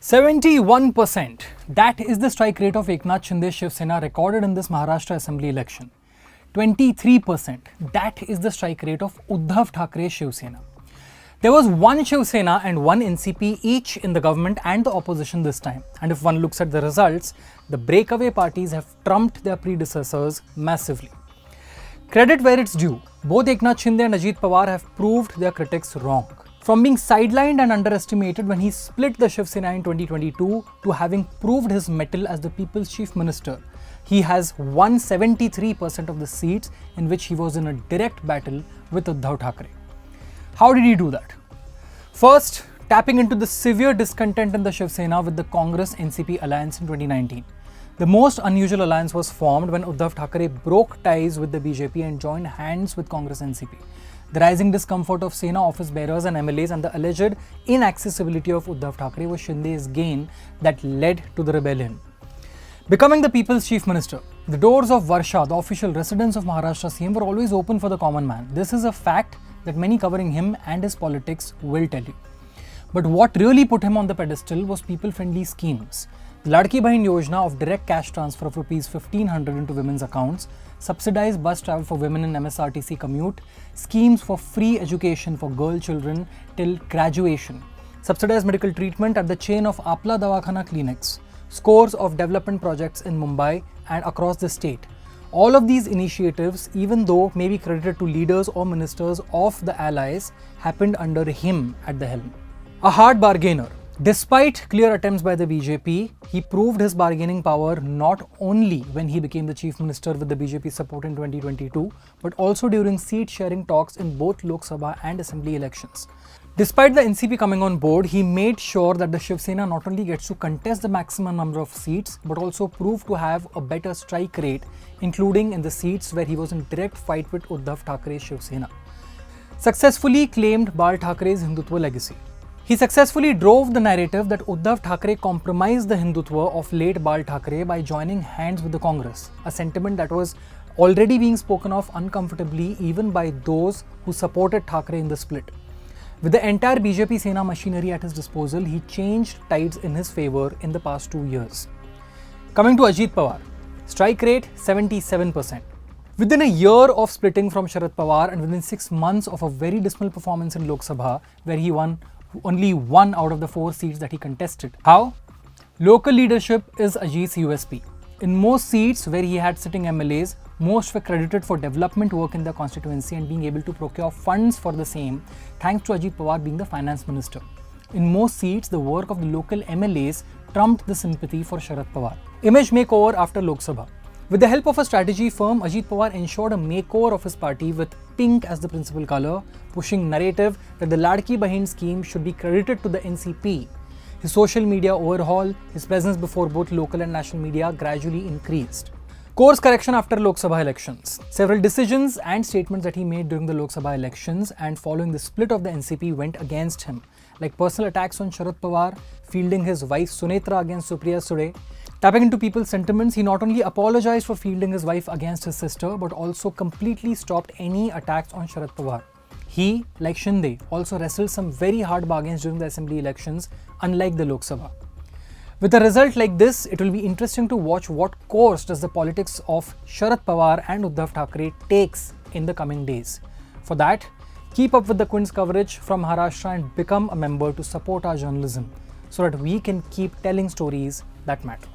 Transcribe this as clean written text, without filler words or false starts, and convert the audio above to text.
71%. That is the strike rate of Eknath Shinde Shiv Sena recorded in this Maharashtra assembly election. 23%. That is the strike rate of Uddhav Thackeray Shiv Sena. There was one Shiv Sena and one NCP each in the government and the opposition this time. And if one looks at the results, the breakaway parties have trumped their predecessors massively. Credit where it's due. Both Eknath Shinde and Ajit Pawar have proved their critics wrong. From being sidelined and underestimated when he split the Shiv Sena in 2022 to having proved his mettle as the people's chief minister, he has won 73% of the seats in which he was in a direct battle with Uddhav Thackeray. How did he do that? First, tapping into the severe discontent in the Shiv Sena with the Congress-NCP alliance in 2019. The most unusual alliance was formed when Uddhav Thackeray broke ties with the BJP and joined hands with Congress-NCP. The rising discomfort of SENA office bearers and MLAs and the alleged inaccessibility of Uddhav Thackeray was Shinde's gain that led to the rebellion. Becoming the people's chief minister, the doors of Varsha, the official residence of Maharashtra CM, were always open for the common man. This is a fact that many covering him and his politics will tell you. But what really put him on the pedestal was people-friendly schemes. The Ladki Bahin Yojana of direct cash transfer of Rs 1,500 into women's accounts, subsidized bus travel for women in MSRTC commute, schemes for free education for girl children till graduation, subsidized medical treatment at the chain of Apla Dawakhana clinics, scores of development projects in Mumbai and across the state. All of these initiatives, even though may be credited to leaders or ministers of the allies, happened under him at the helm. A hard bargainer. Despite clear attempts by the BJP, he proved his bargaining power not only when he became the chief minister with the BJP support in 2022, but also during seat-sharing talks in both Lok Sabha and Assembly elections. Despite the NCP coming on board, he made sure that the Shiv Sena not only gets to contest the maximum number of seats, but also prove to have a better strike rate, including in the seats where he was in direct fight with Uddhav Thackeray Shiv Sena. Successfully claimed Bal Thackeray's Hindutva legacy. He successfully drove the narrative that Uddhav Thackeray compromised the Hindutva of late Bal Thackeray by joining hands with the Congress, a sentiment that was already being spoken of uncomfortably even by those who supported Thackeray in the split. With the entire BJP Sena machinery at his disposal, he changed tides in his favor in the past 2 years. Coming to Ajit Pawar, strike rate 77%. Within a year of splitting from Sharad Pawar and within 6 months of a very dismal performance in Lok Sabha, where he won only 1 out of the 4 seats that he contested. How? Local leadership is Ajit's USP. In most seats where he had sitting MLAs, most were credited for development work in the constituency and being able to procure funds for the same, thanks to Ajit Pawar being the finance minister. In most seats, the work of the local MLAs trumped the sympathy for Sharad Pawar. Image makeover after Lok Sabha. With the help of a strategy firm, Ajit Pawar ensured a makeover of his party with pink as the principal colour, pushing narrative that the Ladki Bahin scheme should be credited to the NCP. His social media overhaul, his presence before both local and national media gradually increased. Course correction after Lok Sabha elections. Several decisions and statements that he made during the Lok Sabha elections and following the split of the NCP went against him, like personal attacks on Sharad Pawar, fielding his wife Sunetra against Supriya Sule. Tapping into people's sentiments, he not only apologized for fielding his wife against his sister, but also completely stopped any attacks on Sharad Pawar. He, like Shinde, also wrestled some very hard bargains during the assembly elections, unlike the Lok Sabha. With a result like this, it will be interesting to watch what course does the politics of Sharad Pawar and Uddhav Thackeray takes in the coming days. For that, keep up with the Quint's coverage from Maharashtra and become a member to support our journalism so that we can keep telling stories that matter.